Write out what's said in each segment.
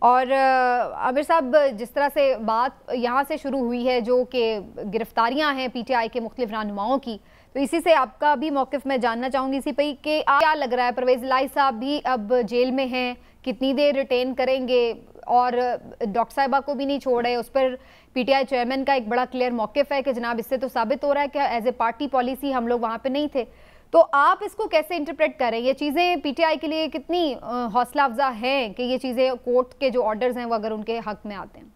और आमिर साहब, जिस तरह से बात यहाँ से शुरू हुई है जो कि गिरफ्तारियां हैं पीटीआई के मुख्तलिफ रहनुमाओं की, तो इसी से आपका भी मौक़िफ़ मैं जानना चाहूँगी इसी पे कि क्या लग रहा है परवेज़ इलाही साहब भी अब जेल में हैं, कितनी देर रिटेन करेंगे, और डॉक्टर साहिबा को भी नहीं छोड़ रहे। उस पर पीटीआई चेयरमैन का एक बड़ा क्लियर मौक़िफ़ है कि जनाब इससे तो साबित हो रहा है कि एज ए पार्टी पॉलिसी हम लोग वहाँ पर नहीं थे। तो आप इसको कैसे इंटरप्रेट करें? ये चीज़ें पीटीआई के लिए कितनी हौसला अफजा हैं कि ये चीज़ें कोर्ट के जो ऑर्डर्स हैं वो अगर उनके हक में आते हैं?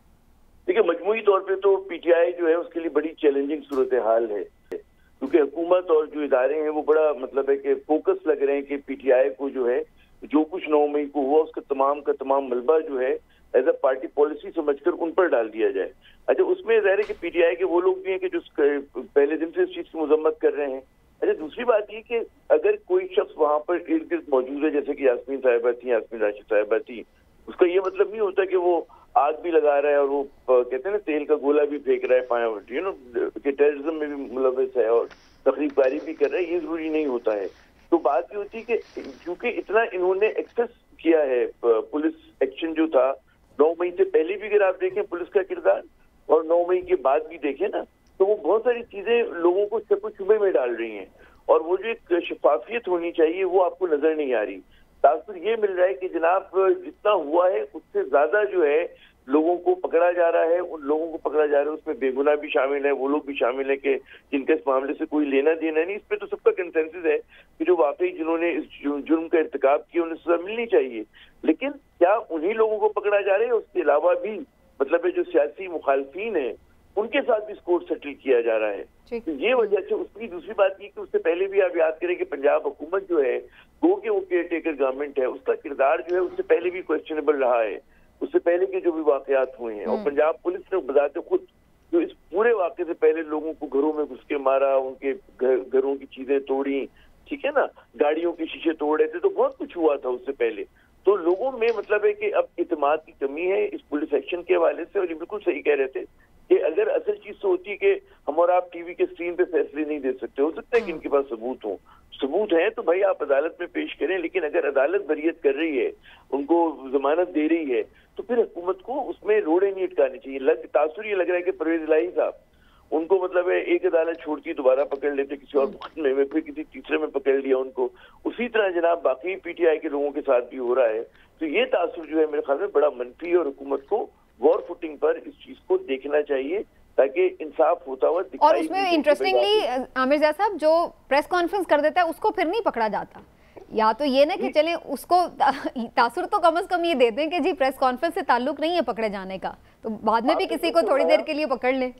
देखिए, मजमूई तौर पे तो पीटीआई जो है उसके लिए बड़ी चैलेंजिंग सूरत हाल है, क्योंकि हुकूमत और जो इदारे हैं वो बड़ा मतलब है कि फोकस लग रहे हैं कि पीटीआई को जो है जो कुछ 9 मई को हुआ उसका का तमाम मलबा जो है एज अ पार्टी पॉलिसी समझकर उन पर डाल दिया जाए। अच्छा, उसमें ज़ाहिर है कि पीटीआई के वो लोग भी हैं कि जो पहले दिन से इस चीज़ की मजम्मत कर रहे हैं। अच्छा, दूसरी बात ये कि अगर कोई शख्स वहां पर इर्द गिर्द मौजूद है, जैसे कि यास्मीन साहिबा थी, यास्मीन राशिद साहिबा थी, उसका ये मतलब नहीं होता कि वो आग भी लगा रहा है और वो कहते हैं ना तेल का गोला भी फेंक रहा है पाया, कि टेररिज्म में भी मुलविस है और तकरीबकारी भी कर रहा है। ये जरूरी नहीं होता है। तो बात ये होती है कि क्योंकि इतना इन्होंने एक्सेस किया है, पुलिस एक्शन जो था 9 मई से पहले भी अगर आप देखें पुलिस का किरदार और 9 मई के बाद भी देखें ना, तो वो बहुत सारी चीजें लोगों को शक शुबे में डाल रही हैं, और वो जो एक शफाफियत होनी चाहिए वो आपको नजर नहीं आ रही। तासुर ये मिल रहा है कि जनाब जितना हुआ है उससे ज्यादा जो है लोगों को पकड़ा जा रहा है, उन लोगों को पकड़ा जा रहा है, उसमें बेगुनाह भी शामिल है, वो लोग भी शामिल है कि जिनका इस मामले से कोई लेना देना नहीं। इस पे तो सबका कंसेंसस है कि जो वाकई जिन्होंने इस जुर्म का इर्तिकाब किया उन्हें सजा मिलनी चाहिए। लेकिन क्या उन्हीं लोगों को पकड़ा जा रहा है? उसके अलावा भी मतलब जो सियासी मुखालफीन है उनके साथ भी स्कोर सेटल किया जा रहा है। तो ये वजह से उसकी दूसरी बात ये कि उससे पहले भी आप याद करें कि पंजाब हुकूमत जो है वो केयर टेकर गवर्नमेंट है, उसका किरदार जो है उससे पहले भी क्वेश्चनेबल रहा है, उससे पहले के जो भी वाकयात हुए हैं। और पंजाब पुलिस ने बताते खुद जो इस पूरे वाकये से पहले लोगों को घरों में घुस के मारा, उनके घरों की चीजें तोड़ी, ठीक है ना, गाड़ियों के शीशे तोड़ रहे थे, तो बहुत कुछ हुआ था उससे पहले। तो लोगों में मतलब है कि अब इत्मीनान की कमी है इस पुलिस एक्शन के हवाले से। और ये बिल्कुल सही कह रहे थे कि अगर असल चीज तो होती है कि हम और आप टीवी के स्क्रीन पे फैसले नहीं दे सकते, हो सकता है कि इनके पास सबूत है तो भाई आप अदालत में पेश करें। लेकिन अगर अदालत बरियत कर रही है, उनको जमानत दे रही है, तो फिर हुकूमत को उसमें रोड़े नहीं अटकानी चाहिए। तासुर ये लग रहा है कि परवेज इलाही साहब उनको मतलब है एक अदालत छोड़ती दोबारा पकड़ लेते किसी और मुकदमे में, फिर किसी तीसरे में पकड़ लिया उनको। उसी तरह जनाब बाकी पीटीआई के लोगों के साथ भी हो रहा है। तो ये तासुर जो है मेरे ख्याल में बड़ा मनफी है, और हुकूमत को वॉर फुटिंग पर इस चीज को देखना चाहिए ताकि इंसाफ होता हुआ दिखाई। और उसमें इंटरेस्टिंगली आमिर ज़ैद साहब जो प्रेस कॉन्फ्रेंस कर देता है उसको फिर नहीं पकड़ा जाता। या तो ये ना कि चलें उसको तासुर तो कम से कम ये देते हैं कि जी प्रेस कॉन्फ्रेंस से ताल्लुक नहीं है पकड़े जाने का, तो बाद में भी किसी को थोड़ी देर के लिए पकड़ ले।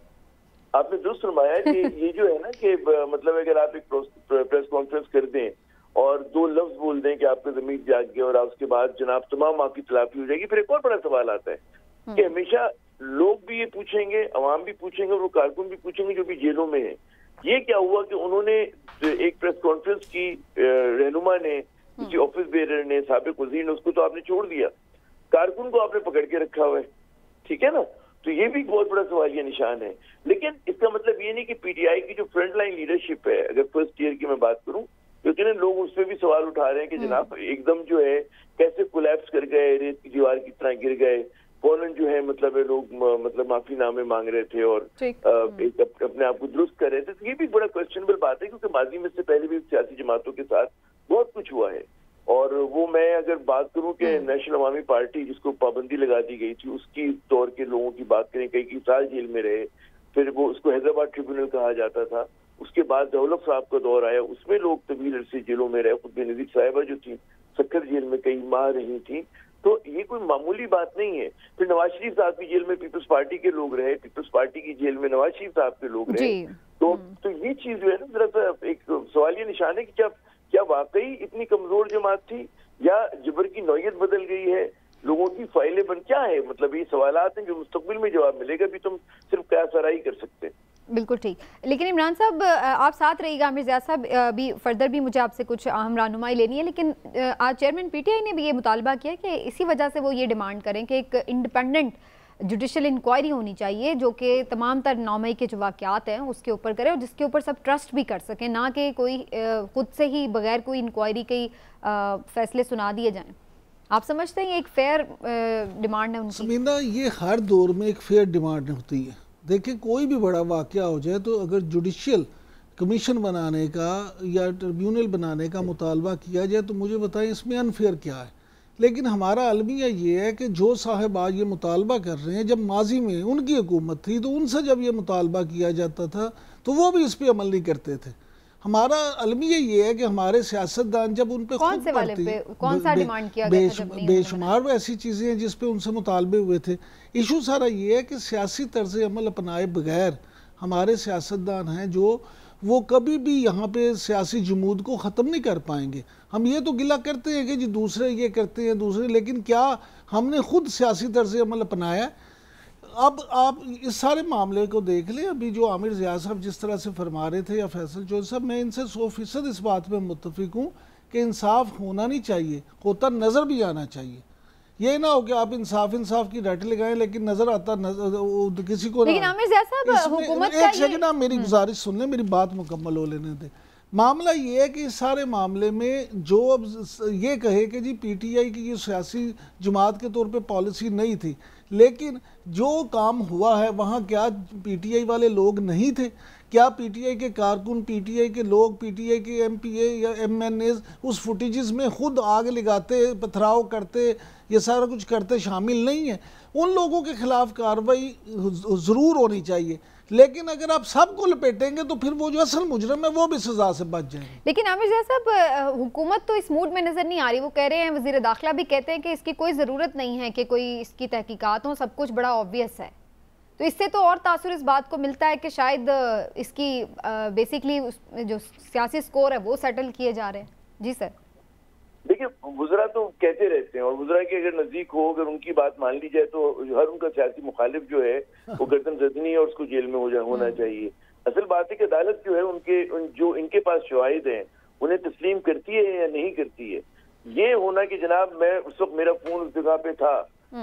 आपने दुरुस्त फरमाया कि ये जो है ना कि मतलब अगर आप एक प्रेस कॉन्फ्रेंस कर दें और 2 लफ्ज बोल दें कि आपका ज़मीर जाग गया और उसके बाद जनाब तमाम आपकी तलाफी हो जाएगी, फिर एक और बड़ा सवाल आता है कि हमेशा लोग भी ये पूछेंगे, अवाम भी पूछेंगे और वो कारकुन भी पूछेंगे जो भी जेलों में है, ये क्या हुआ कि उन्होंने एक प्रेस कॉन्फ्रेंस की रहनुमा ने, किसी ऑफिस बेरर ने, साबिक वजीर ने, उसको तो आपने छोड़ दिया, कारकुन को आपने पकड़ के रखा हुआ है, ठीक है ना। तो ये भी बहुत बड़ा सवालिया निशान है। लेकिन इसका मतलब ये नहीं कि पीटीआई की जो फ्रंट लाइन लीडरशिप है, अगर फर्स्ट ईयर की मैं बात करूं, क्योंकि लोग उस पर भी सवाल उठा रहे हैं कि जनाब एकदम जो है कैसे कोलैप्स कर गए, रेत की दीवार की तरह गिर गए, फौरन जो है मतलब लोग मतलब माफी नामे मांग रहे थे और अपने आप को दुरुस्त कर रहे थे। तो ये भी बड़ा क्वेश्चनेबल बात है, क्योंकि माजी में से पहले भी सियासी जमातों के साथ बहुत कुछ हुआ है। और वो मैं अगर बात करूं कि नेशनल अवामी पार्टी जिसको पाबंदी लगा दी गई थी, उसकी दौर के लोगों की बात करें, कई साल जेल में रहे, फिर वो उसको हैदराबाद ट्रिब्यूनल कहा जाता था, उसके बाद दौलत साहब का दौर आया, उसमें लोग तवील अरसे जेलों में रहे, खुद बेनजीर साहिबा जो थी सक्खर जेल में कई माह रही थी। तो ये कोई मामूली बात नहीं है। फिर नवाज शरीफ साहब की जेल में पीपल्स पार्टी के लोग रहे, पीपल्स पार्टी की जेल में नवाज शरीफ साहब के लोग रहे। तो ये चीज जो है ना जरा सा एक सवालिया निशान है कि क्या वाकई इतनी कमजोर जमात थी या जबर की नौयत बदल गई है, लोगों की फाइलें बन क्या है, मतलब ये सवालात हैं जो मुस्तकबिल में जवाब मिलेगा, भी तुम सिर्फ कयासराई कर सकते हैं। बिल्कुल ठीक। लेकिन इमरान साहब आप साथ रहिएगा, आमिर ज़ैद साहब भी फर्दर भी मुझे आपसे कुछ अहम रहनुमाई लेनी है। लेकिन आज चेयरमैन पीटीआई ने भी ये मुतालबा किया कि इसी वजह से वो ये डिमांड करें कि एक इंडिपेंडेंट जुडिशल इंक्वायरी होनी चाहिए जो कि तमाम तर 9 मई के जो वाक़यात हैं उसके ऊपर करे और जिसके ऊपर सब ट्रस्ट भी कर सकें, ना कि कोई खुद से ही बगैर कोई इंक्वायरी के फैसले सुना दिए जाएँ। आप समझते हैं ये एक फेयर डिमांड है उनकी? समीना, ये हर दौर में एक फेयर डिमांड होती है। देखिए, कोई भी बड़ा वाक़या हो जाए तो अगर जुडिशियल कमीशन बनाने का या ट्रिब्यूनल बनाने का मुतालबा किया जाए तो मुझे बताएं इसमें अनफेयर क्या है। लेकिन हमारा अलमिया ये है कि जो साहब आज ये मुतालबा कर रहे हैं, जब माजी में उनकी हुकूमत थी तो उनसे जब ये मुतालबा किया जाता था तो वो भी इस पर अमल नहीं करते थे। हमारा अलमिया ये है कि हमारे सियासतदान जब उन पर बेशुमार ऐसी चीज़ें हैं जिस पे उनसे मुतालबे हुए थे। इशू सारा ये है कि सियासी तर्ज अमल अपनाए बगैर हमारे सियासतदान हैं जो वो कभी भी यहाँ पे सियासी जमूद को ख़त्म नहीं कर पाएंगे। हम ये तो गिला करते हैं कि जी दूसरे ये करते हैं दूसरे, लेकिन क्या हमने खुद सियासी तर्ज अमल अपनाया? अब आप इस सारे मामले को देख लें। अभी जो आमिर ज़िया साहब जिस तरह से फरमा रहे थे या फैसल चौधरी साहब, मैं इनसे 100% इस बात में मुत्तफिक हूँ कि इंसाफ होना नहीं चाहिए, होता नज़र भी आना चाहिए। ये ना हो कि आप इंसाफ की रट लगाएं लेकिन नजर आता किसी को। लेकिन आमिर ज़िया साहब, हुकूमत का एक सेकंड ना मेरी गुजारिश सुन लें, मेरी बात मुकम्मल हो लेने दें। मामला ये है कि इस सारे मामले में जो अब ये कहे कि जी पीटीआई की ये सियासी जमात के तौर पे पॉलिसी नहीं थी, लेकिन जो काम हुआ है वहाँ क्या पीटीआई वाले लोग नहीं थे? क्या पीटीआई के कारकुन, पीटीआई के लोग, पीटीआई के एमपीए या एमएनएज उस फुटेजेस में खुद आग लगाते, पथराव करते, ये सारा कुछ करते शामिल नहीं है? उन लोगों के खिलाफ कार्रवाई ज़रूर होनी चाहिए, लेकिन अगर आप सबको लपेटेंगे तो फिर वो जो असल मुजरम है वो भी सजा से बच जाएंगे। लेकिन आमिर ज़िया साहब, हुकूमत तो इस मूड में नजर नहीं आ रही। वो कह रहे हैं, वज़ीर दाखिला भी कहते हैं कि इसकी कोई ज़रूरत नहीं है कि कोई इसकी तहकीकात हो, सब कुछ बड़ा ऑब्वियस है। तो इससे तो और तासुर इस बात को मिलता है कि शायद इसकी बेसिकली जो सियासी स्कोर है वो सेटल किए जा रहे हैं। जी सर। देखिए, वुज़रा तो कहते रहते हैं और वुज़रा के अगर नजदीक हो, अगर उनकी बात मान ली जाए तो हर उनका सियासी मुखालिफ जो है वो गर्दन जदनी है और उसको जेल में होना चाहिए। असल बात है कि अदालत जो है जो इनके पास शवाहिद हैं उन्हें तस्लीम करती है या नहीं करती है। ये होना कि जनाब मैं उस वक्त मेरा फोन उस जगह पे था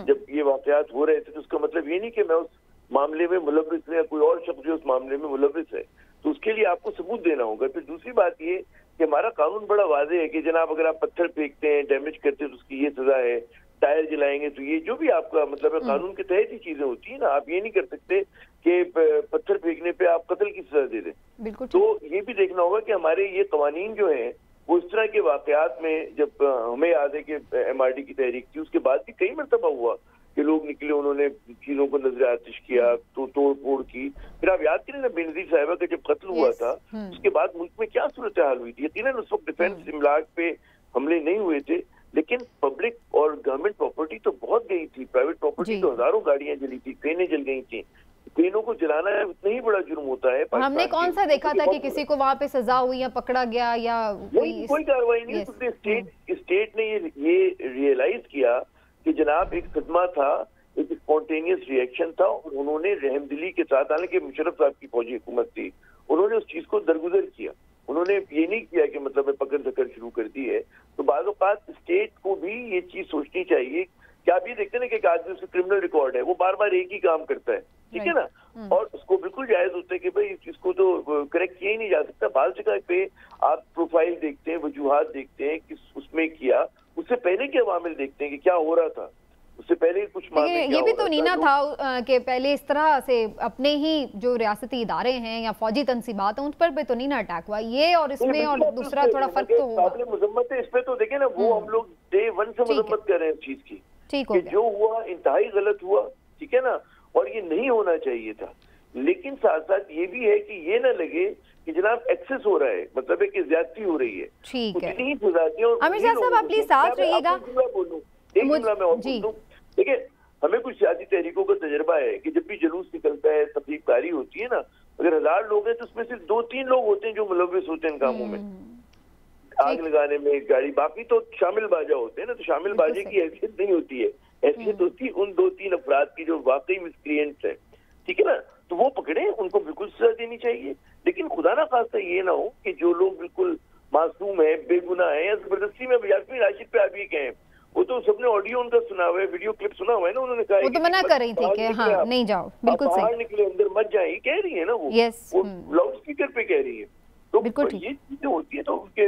जब ये वाकयात हो रहे थे, तो उसका मतलब ये नहीं कि मैं उस मामले में मुलविस है या कोई और शख्स जो उस मामले में मुलविस है, तो उसके लिए आपको सबूत देना होगा। फिर दूसरी बात ये कि हमारा कानून बड़ा वाज़ेह है कि जनाब अगर आप पत्थर फेंकते हैं, डैमेज करते हैं तो उसकी ये सजा है, टायर जलाएंगे तो ये जो भी आपका मतलब है कानून के तहत ही चीजें होती है ना। आप ये नहीं कर सकते कि पत्थर फेंकने पे आप कत्ल की सजा दे दें। तो ये भी देखना होगा कि हमारे ये कवानीन जो है वो इस तरह के वाकयात में, जब हमें याद है कि MRD की तहरीक थी उसके बाद भी कई मरतबा हुआ कि लोग निकले, उन्होंने चीजों को नजर आतिश किया, तो तोड़ फोड़ की। फिर आप याद करें ना बेनजीर साहिबा का जब कत्ल हुआ था उसके बाद मुल्क में क्या सूरत हाल हुई थी। यकीनन उस वक्त डिफेंस इमलाक पे हमले नहीं हुए थे, लेकिन पब्लिक और गवर्नमेंट प्रॉपर्टी तो बहुत गई थी, प्राइवेट प्रॉपर्टी तो हजारों गाड़ियां जली थी, ट्रेनें जल गई थी। ट्रेनों को जलाना है उतना ही बड़ा जुर्म होता है। हमने कौन सा देखा था कि किसी को वहाँ पे सजा हुई या पकड़ा गया या कोई कार्रवाई नहीं। स्टेट ने ये रियलाइज किया कि जनाब एक सदमा था, एक स्पॉन्टेनियस रिएक्शन था और उन्होंने रहमदिली के साथ, हालांकि मुशर्रफ साहब की फौजी हुकूमत थी, उन्होंने उस चीज को दरगुजर किया। उन्होंने ये नहीं किया कि मतलब पकड़ धकड़ शुरू कर दी है। तो बाज़ औक़ात स्टेट को भी ये चीज सोचनी चाहिए कि आप ये देखते हैं ना कि आदमी उसका क्रिमिनल रिकॉर्ड है, वो बार बार एक ही काम करता है, ठीक है ना, और उसको बिल्कुल जायज होता है कि भाई इसको तो करेक्ट किया ही नहीं जा सकता। बाल जगह पे आप प्रोफाइल देखते हैं, वजूहात देखते हैं कि उसमें किया, उससे पहले के अवामिल देखते हैं कि क्या हो रहा था, उससे पहले कुछ ये भी तो नीना था कि पहले इस तरह से अपने ही जो रियासती इदारे हैं या फौजी तंसीबात हैं उन पर भी तो नीना अटैक हुआ। ये और इसमें और दूसरा थोड़ा फर्क तो होगा। मजम्मत है इस पे तो देखे ना, वो हम लोग डे 1 से मजम्मत कर रहे हैं इस चीज की, ठीक है जो हुआ इंतहाई गलत हुआ, ठीक है ना, और ये नहीं होना चाहिए था। लेकिन साथ साथ ये भी है कि ये ना लगे कि जनाब एक्सेस हो रहा है, मतलब है कि ज्यादती हो रही है। ठीक है आमिर साहब, आप प्लीज साथ रहिएगा। देखिए, हमें कुछ सियासी तहरीकों का तजर्बा है कि जब भी जुलूस निकलता है, तफरीककारी होती है ना, अगर 1000 लोग हैं तो उसमें सिर्फ 2-3 लोग होते हैं जो मुलविस होते हैं इन कामों में, आग लगाने में, गाड़ी, बाकी तो शामिल बाजा होते हैं ना। तो शामिल बाजे की हैसियत नहीं होती है, हैसियत होती है उन 2-3 अफराद की जो वाकई मिसक्रिएंट्स है, ठीक है ना। तो वो पकड़े, उनको बिल्कुल सजा देनी चाहिए। लेकिन खुदा ना खास्ता ये ना हो कि जो लोग बिल्कुल मासूम है, बेगुनाह है, या जबरदस्ती में यास्मीन राशिद पे आप ये कहें, वो तो सबने ऑडियो उनका सुना हुआ है, वीडियो क्लिप सुना हुआ है ना, उन्होंने कहा वो तो मना कर रही थी कि हाँ नहीं जाओ, बिल्कुल सही, बाहर निकले अंदर मत जाए, कह रही है ना वो लाउड स्पीकर पे कह रही है। तो ये चीजें होती है, तो उनके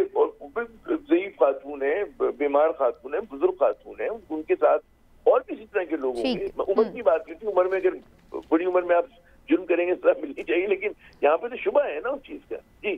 ज़ईफ खातून है, बीमार खातून है, बुजुर्ग खातून है, उनके साथ और भी इसी तरह के लोग होंगे। उम्र की बात की थी, उम्र में अगर बड़ी उम्र में आप जुर्म करेंगे सजा मिलनी चाहिए, लेकिन यहाँ पे तो शुबा है ना उस चीज का। जी